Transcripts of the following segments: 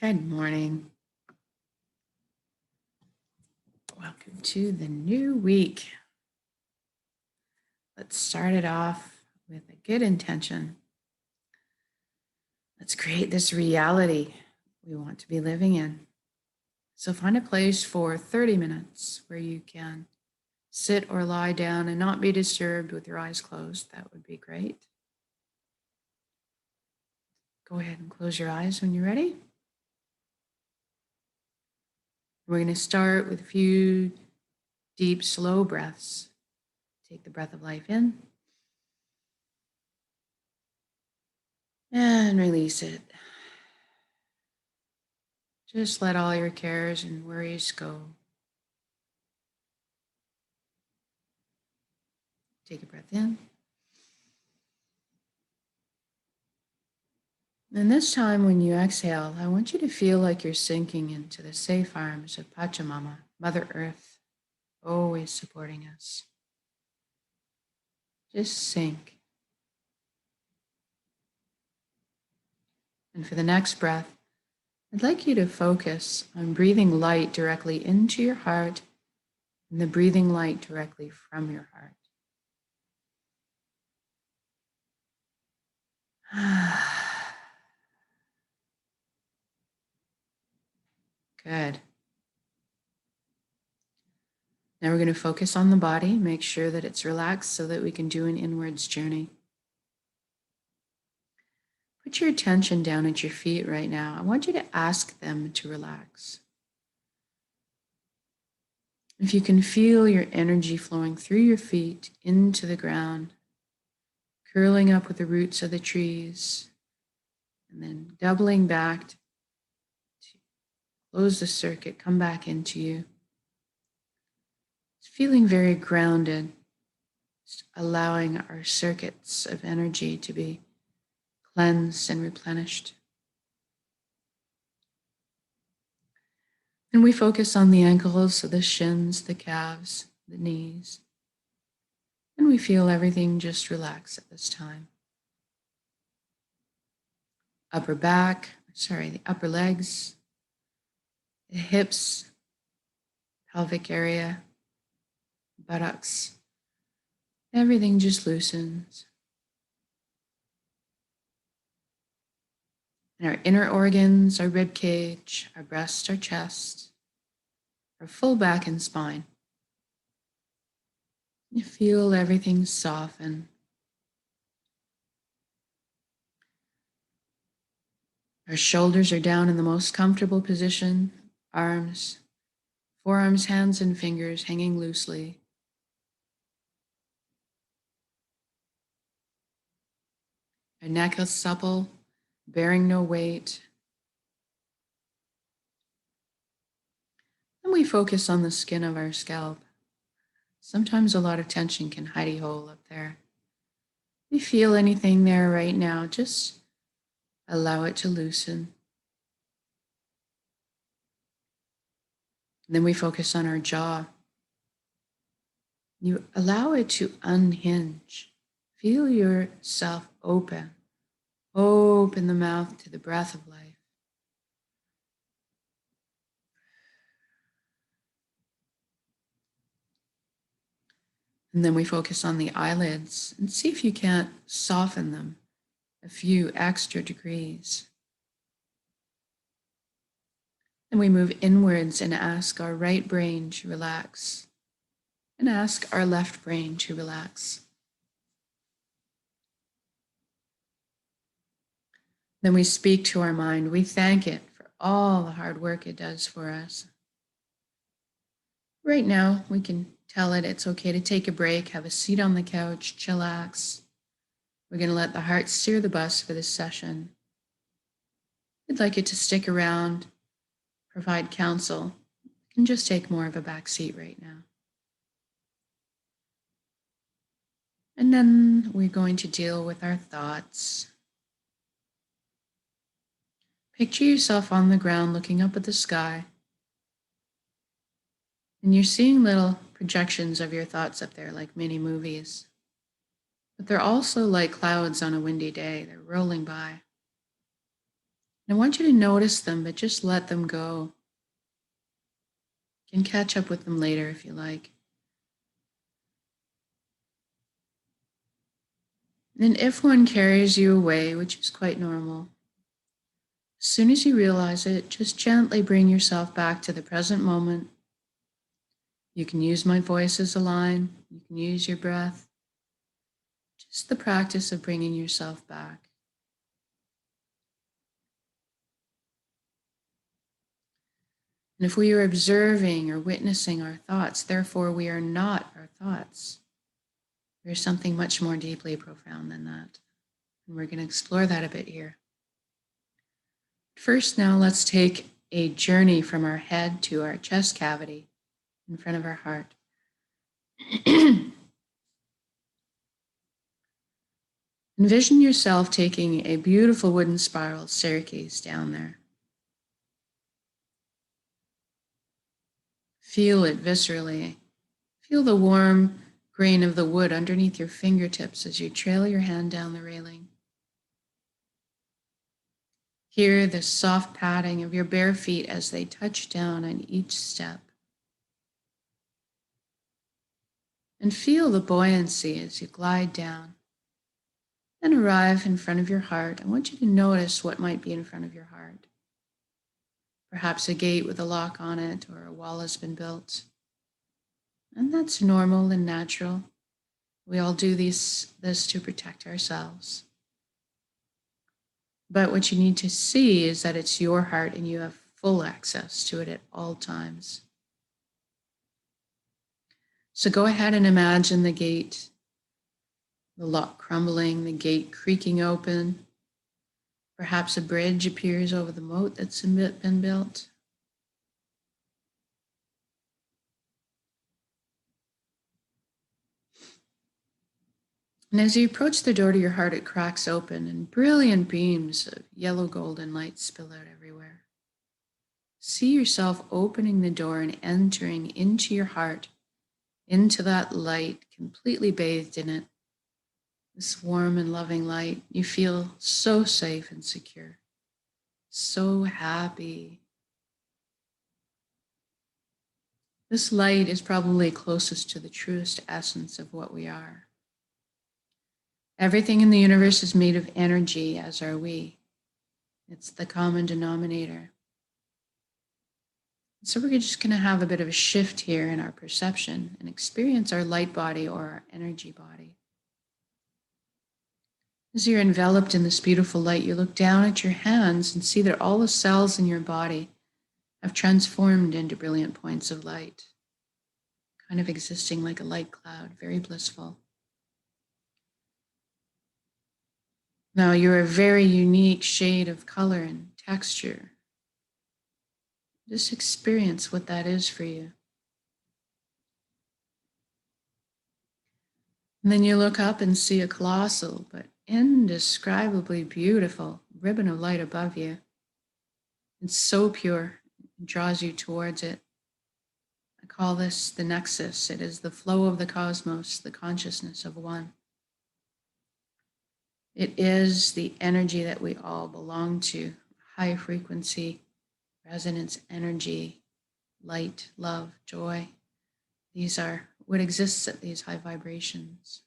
Good morning. Welcome to the new week. Let's start it off with a good intention. Let's create this reality we want to be living in. So find a place for 30 minutes where you can sit or lie down and not be disturbed with your eyes closed. That would be great. Go ahead and close your eyes when you're ready. We're going to start with a few deep, slow breaths. Take the breath of life in and release it. Just let all your cares and worries go. Take a breath in. And this time when you exhale, I want you to feel like you're sinking into the safe arms of Pachamama, Mother Earth, always supporting us. Just sink. And for the next breath, I'd like you to focus on breathing light directly into your heart and the breathing light directly from your heart. Good. Now we're going to focus on the body, make sure that it's relaxed so that we can do an inwards journey. Put your attention down at your feet right now. I want you to ask them to relax. If you can feel your energy flowing through your feet into the ground, curling up with the roots of the trees, and then doubling back to close the circuit, come back into you. It's feeling very grounded, just allowing our circuits of energy to be cleansed and replenished. And we focus on the ankles, so the shins, the calves, the knees. And we feel everything just relax at this time. The upper legs, the hips, pelvic area, buttocks. Everything just loosens. And our inner organs, our rib cage, our breast, our chest, our full back and spine. You feel everything soften. Our shoulders are down in the most comfortable position. Arms, forearms, hands, and fingers hanging loosely. Our neck is supple, bearing no weight. And we focus on the skin of our scalp. Sometimes a lot of tension can hidey hole up there. If you feel anything there right now, just allow it to loosen. And then we focus on our jaw. You allow it to unhinge. Feel yourself open. Open the mouth to the breath of life. And then we focus on the eyelids and see if you can't soften them a few extra degrees. And we move inwards and ask our right brain to relax and ask our left brain to relax. Then we speak to our mind. We thank it for all the hard work it does for us. Right now, we can tell it it's okay to take a break, have a seat on the couch, chillax. We're going to let the heart steer the bus for this session. We'd like it to stick around, provide counsel. It can just take more of a back seat right now. And then we're going to deal with our thoughts. Picture yourself on the ground looking up at the sky. And you're seeing little projections of your thoughts up there like mini movies. But they're also like clouds on a windy day. They're rolling by. I want you to notice them, but just let them go. You can catch up with them later if you like. And if one carries you away, which is quite normal, as soon as you realize it, just gently bring yourself back to the present moment. You can use my voice as a line. You can use your breath. Just the practice of bringing yourself back. And if we are observing or witnessing our thoughts, therefore we are not our thoughts. There's something much more deeply profound than that. And we're going to explore that a bit here. First, now let's take a journey from our head to our chest cavity in front of our heart. Envision yourself taking a beautiful wooden spiral staircase down there. Feel it viscerally. Feel the warm grain of the wood underneath your fingertips as you trail your hand down the railing. Hear the soft padding of your bare feet as they touch down on each step. And feel the buoyancy as you glide down. Then arrive in front of your heart. I want you to notice what might be in front of your heart. Perhaps a gate with a lock on it, or a wall has been built. And that's normal and natural. We all do this to protect ourselves. But what you need to see is that it's your heart and you have full access to it at all times. So go ahead and imagine the gate, the lock crumbling, the gate creaking open. Perhaps a bridge appears over the moat that's been built. And as you approach the door to your heart, it cracks open and brilliant beams of yellow golden light spill out everywhere. See yourself opening the door and entering into your heart, into that light, completely bathed in it. This warm and loving light, you feel so safe and secure, so happy. This light is probably closest to the truest essence of what we are. Everything in the universe is made of energy, as are we. It's the common denominator. So we're just going to have a bit of a shift here in our perception and experience our light body or our energy body. As you're enveloped in this beautiful light, you look down at your hands and see that all the cells in your body have transformed into brilliant points of light, kind of existing like a light cloud, very blissful. Now you're a very unique shade of color and texture. Just experience what that is for you. And then you look up and see a colossal but indescribably beautiful ribbon of light above you. It's so pure, it draws you towards it. I call this the nexus. It is the flow of the cosmos, the consciousness of one. It is the energy that we all belong to, high frequency, resonance energy, light, love, joy. These are what exists at these high vibrations.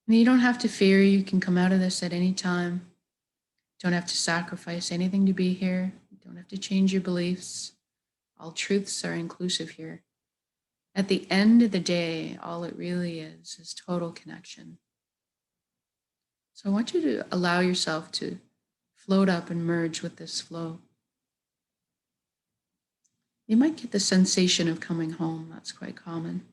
And you don't have to fear. You can come out of this at any time. Don't have to sacrifice anything to be here. You don't have to change your beliefs. All truths are inclusive here. At the end of the day, all it really is total connection. So I want you to allow yourself to float up and merge with this flow. You might get the sensation of coming home. That's quite common.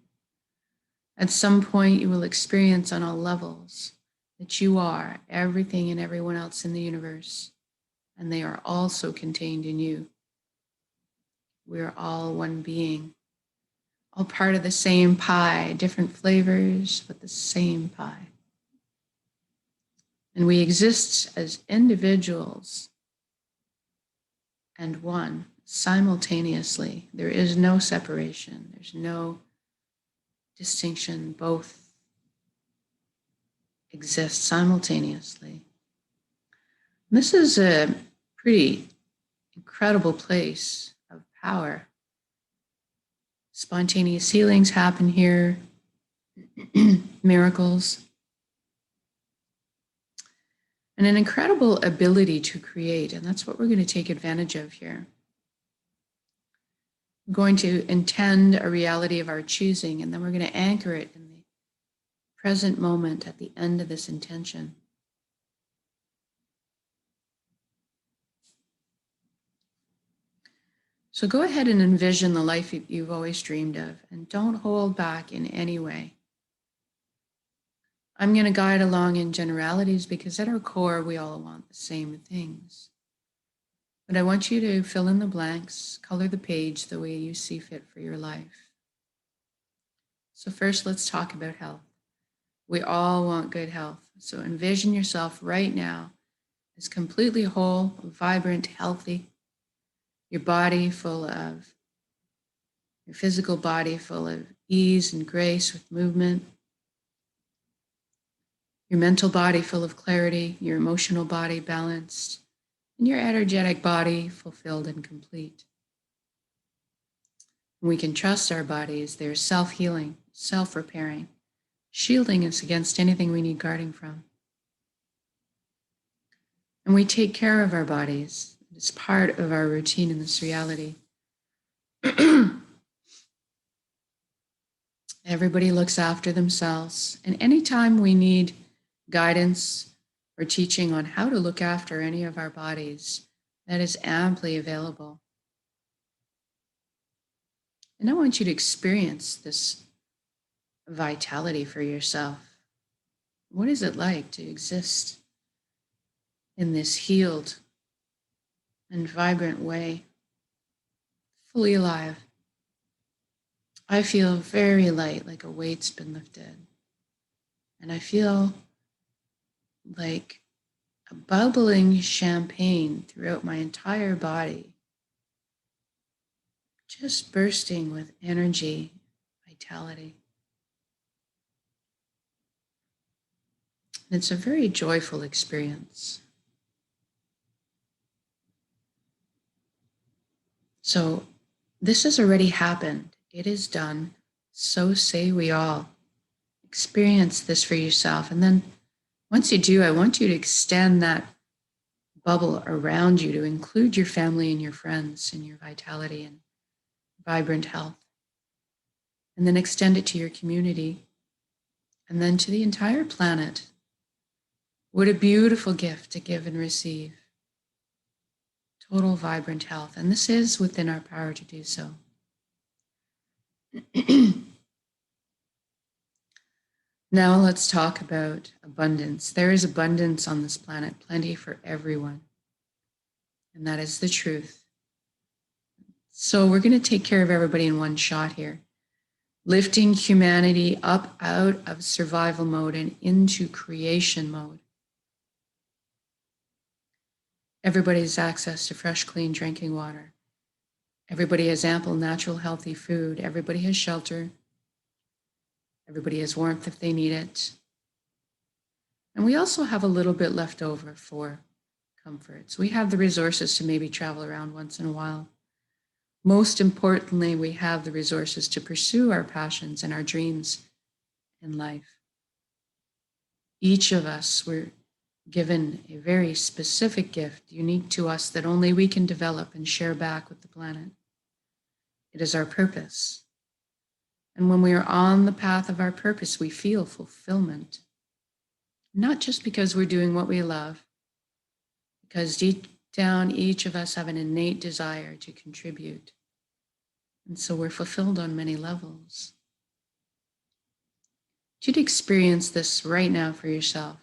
At some point, you will experience on all levels that you are everything and everyone else in the universe, and they are also contained in you. We are all one being, all part of the same pie, different flavors, but the same pie. And we exist as individuals and one simultaneously. There is no separation. There's no distinction. Both exist simultaneously. This is a pretty incredible place of power. Spontaneous healings happen here, miracles, and an incredible ability to create. And that's what we're going to take advantage of here. We're going to intend a reality of our choosing, and then we're going to anchor it in the present moment at the end of this intention. So go ahead and envision the life you've always dreamed of, and don't hold back in any way. I'm going to guide along in generalities because at our core, we all want the same things. But I want you to fill in the blanks, color the page the way you see fit for your life. So first, let's talk about health. We all want good health. So envision yourself right now as completely whole, vibrant, healthy. Your physical body full of ease and grace with movement. Your mental body full of clarity, your emotional body balanced, and your energetic body fulfilled and complete. We can trust our bodies. They're self-healing, self-repairing, shielding us against anything we need guarding from. And we take care of our bodies. It's part of our routine in this reality. Everybody looks after themselves. And anytime we need guidance or teaching on how to look after any of our bodies, that is amply available. And I want you to experience this vitality for yourself. What is it like to exist in this healed and vibrant way, fully alive? I feel very light, like a weight's been lifted. And I feel like a bubbling champagne throughout my entire body, just bursting with energy, vitality. And it's a very joyful experience. So this has already happened. It is done. So say we all. Experience this for yourself. And then once you do, I want you to extend that bubble around you to include your family and your friends and your vitality and vibrant health. And then extend it to your community and then to the entire planet. What a beautiful gift to give and receive. Total vibrant health. And this is within our power to do so. Now let's talk about abundance. There is abundance on this planet, plenty for everyone. And that is the truth. So we're going to take care of everybody in one shot here. Lifting humanity up out of survival mode and into creation mode. Everybody has access to fresh, clean drinking water. Everybody has ample, natural, healthy food. Everybody has shelter. Everybody has warmth if they need it. And we also have a little bit left over for comforts. We have the resources to maybe travel around once in a while. Most importantly, we have the resources to pursue our passions and our dreams in life. Each of us were given a very specific gift, unique to us, that only we can develop and share back with the planet. It is our purpose. And when we are on the path of our purpose, we feel fulfillment. Not just because we're doing what we love, because deep down, each of us have an innate desire to contribute. And so we're fulfilled on many levels. You'd experience this right now for yourself.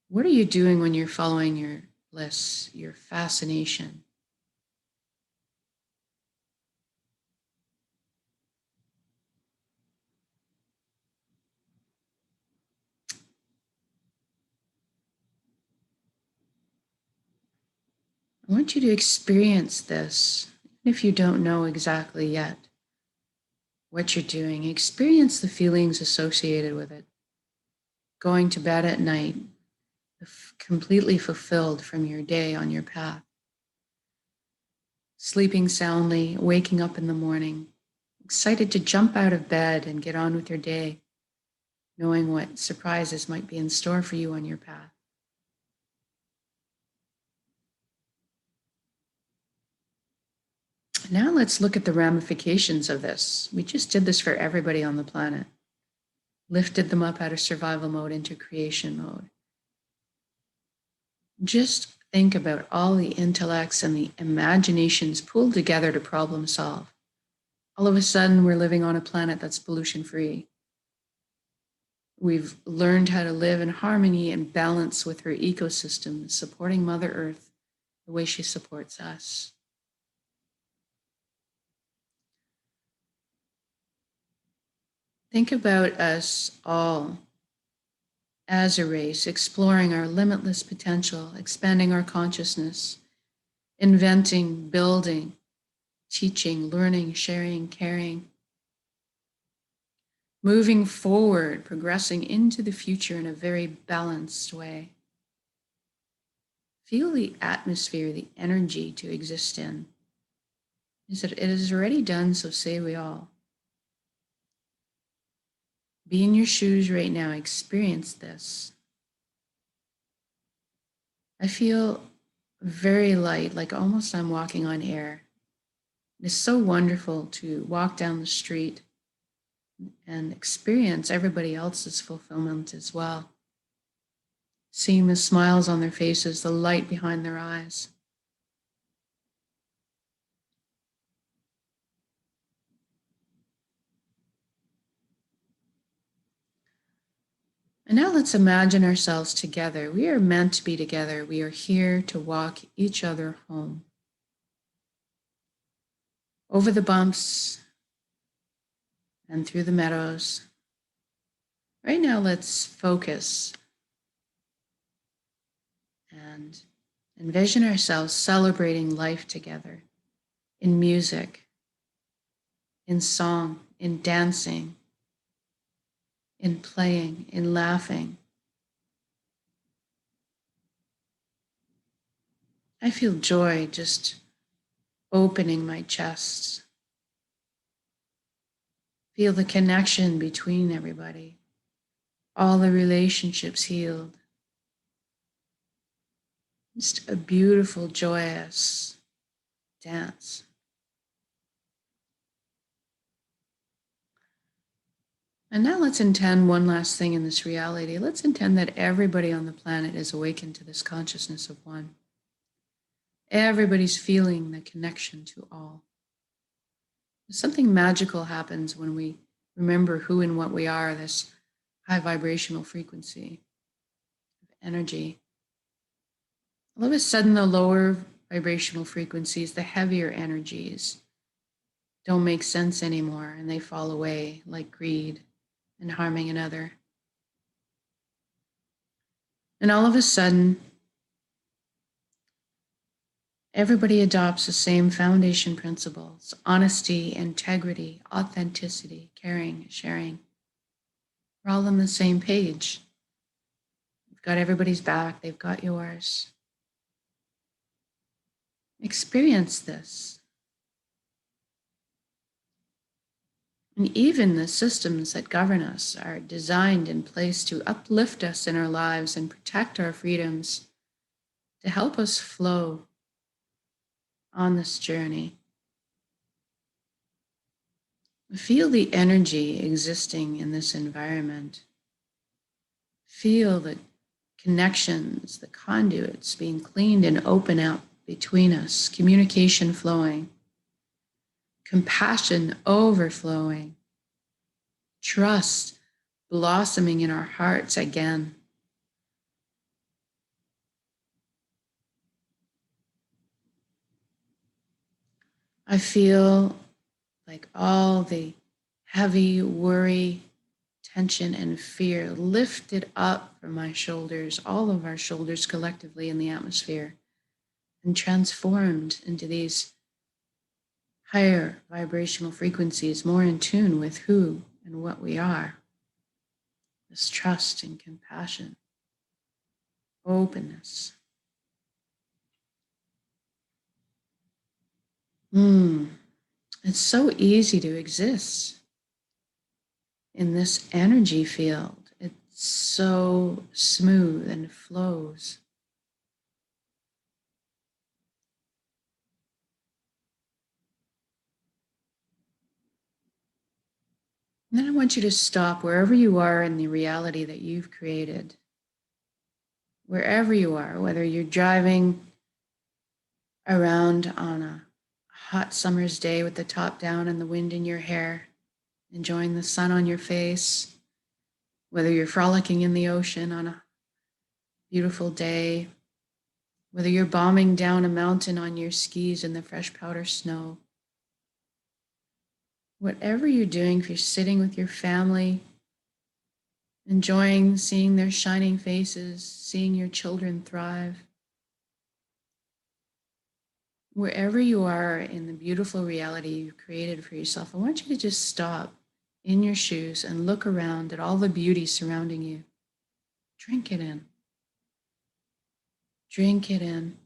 What are you doing when you're following your bliss, your fascination? I want you to experience this, even if you don't know exactly yet what you're doing. Experience the feelings associated with it. Going to bed at night, completely fulfilled from your day on your path. Sleeping soundly, waking up in the morning, excited to jump out of bed and get on with your day, knowing what surprises might be in store for you on your path. Now let's look at the ramifications of this. We just did this for everybody on the planet. Lifted them up out of survival mode into creation mode. Just think about all the intellects and the imaginations pulled together to problem solve. All of a sudden, we're living on a planet that's pollution-free. We've learned how to live in harmony and balance with her ecosystem, supporting Mother Earth the way she supports us. Think about us all as a race, exploring our limitless potential, expanding our consciousness, inventing, building, teaching, learning, sharing, caring, moving forward, progressing into the future in a very balanced way. Feel the atmosphere, the energy to exist in. It is already done, so say we all. Be in your shoes right now, experience this. I feel very light, like almost I'm walking on air. It's so wonderful to walk down the street and experience everybody else's fulfillment as well. Seeing the smiles on their faces, the light behind their eyes. And now let's imagine ourselves together. We are meant to be together. We are here to walk each other home. Over the bumps and through the meadows. Right now, let's focus and envision ourselves celebrating life together in music, in song, in dancing, in playing, in laughing. I feel joy just opening my chest. Feel the connection between everybody, all the relationships healed. Just a beautiful, joyous dance. And now let's intend one last thing in this reality. Let's intend that everybody on the planet is awakened to this consciousness of one. Everybody's feeling the connection to all. Something magical happens when we remember who and what we are, this high vibrational frequency of energy. All of a sudden, the lower vibrational frequencies, the heavier energies, don't make sense anymore, and they fall away like greed and harming another. And all of a sudden, everybody adopts the same foundation principles: honesty, integrity, authenticity, caring, sharing. We're all on the same page. You've got everybody's back, they've got yours. Experience this. And even the systems that govern us are designed in place to uplift us in our lives and protect our freedoms, to help us flow on this journey. Feel the energy existing in this environment. Feel the connections, the conduits being cleaned and open up between us, communication flowing, compassion overflowing, trust blossoming in our hearts again. I feel like all the heavy worry, tension, and fear lifted up from my shoulders, all of our shoulders collectively in the atmosphere, and transformed into these higher vibrational frequencies, more in tune with who and what we are. This trust and compassion. openness. It's so easy to exist in this energy field. It's so smooth and flows. And then I want you to stop wherever you are in the reality that you've created. Wherever you are, whether you're driving around on a hot summer's day with the top down and the wind in your hair, enjoying the sun on your face, whether you're frolicking in the ocean on a beautiful day, whether you're bombing down a mountain on your skis in the fresh powder snow. Whatever you're doing, if you're sitting with your family, enjoying seeing their shining faces, seeing your children thrive, wherever you are in the beautiful reality you've created for yourself, I want you to just stop in your shoes and look around at all the beauty surrounding you. Drink it in. Drink it in.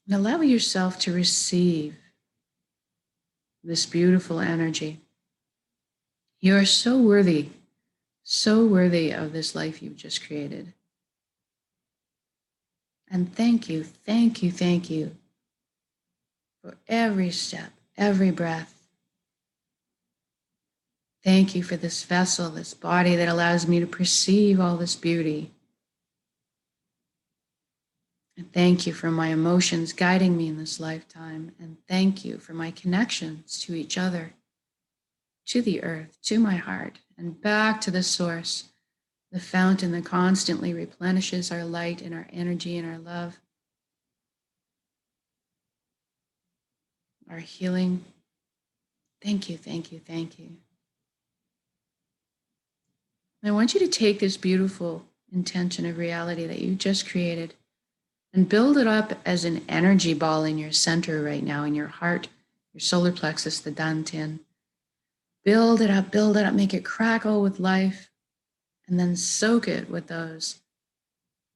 And allow yourself to receive this beautiful energy. You are so worthy of this life you've just created. And thank you for every step, every breath. Thank you for this vessel, this body that allows me to perceive all this beauty. And thank you for my emotions guiding me in this lifetime. And thank you for my connections to each other, to the earth, to my heart, and back to the source, the fountain that constantly replenishes our light and our energy and our love, our healing. Thank you. And I want you to take this beautiful intention of reality that you just created and build it up as an energy ball in your center right now, in your heart, your solar plexus, the dantian. Build it up, make it crackle with life, and then soak it with those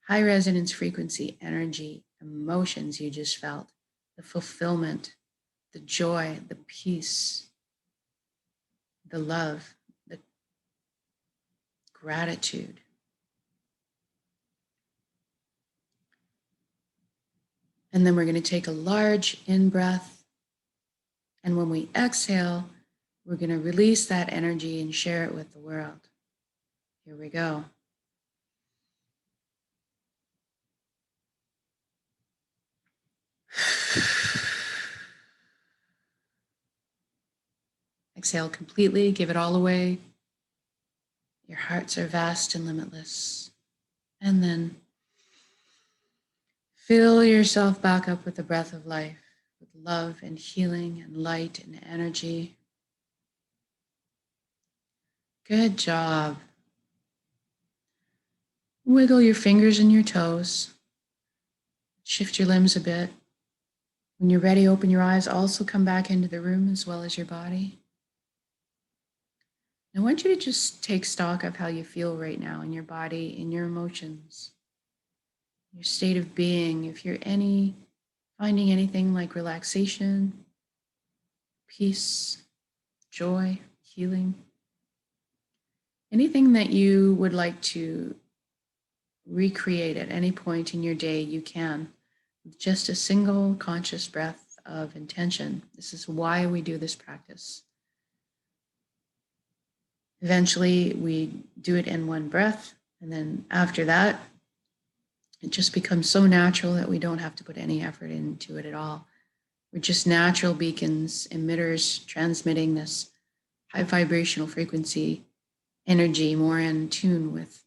high resonance frequency energy emotions you just felt, the fulfillment, the joy, the peace, the love, the gratitude. And then we're going to take a large in-breath. And when we exhale, we're going to release that energy and share it with the world. Here we go. Exhale completely, give it all away. Your hearts are vast and limitless. And then fill yourself back up with the breath of life, with love and healing and light and energy. Good job. Wiggle your fingers and your toes. Shift your limbs a bit. When you're ready, open your eyes. Also come back into the room as well as your body. I want you to just take stock of how you feel right now in your body, in your emotions, your state of being. If you're finding anything like relaxation, peace, joy, healing, anything that you would like to recreate at any point in your day, you can, with just a single conscious breath of intention. This is why we do this practice. Eventually, we do it in one breath, and then after that, it just becomes so natural that we don't have to put any effort into it at all. We're just natural beacons, emitters, transmitting this high vibrational frequency energy, more in tune with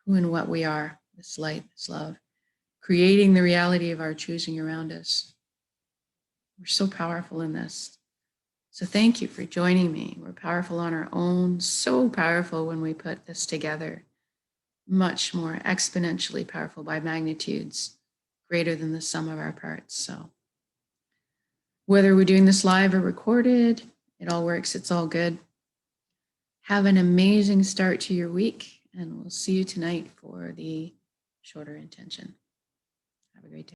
who and what we are, this light, this love, creating the reality of our choosing around us. We're so powerful in this. So thank you for joining me. We're powerful on our own, so powerful when we put this together, much more exponentially powerful by magnitudes greater than the sum of our parts. So whether we're doing this live or recorded, it all works. It's all good. Have an amazing start to your week, and we'll see you tonight for the shorter intention. Have a great day.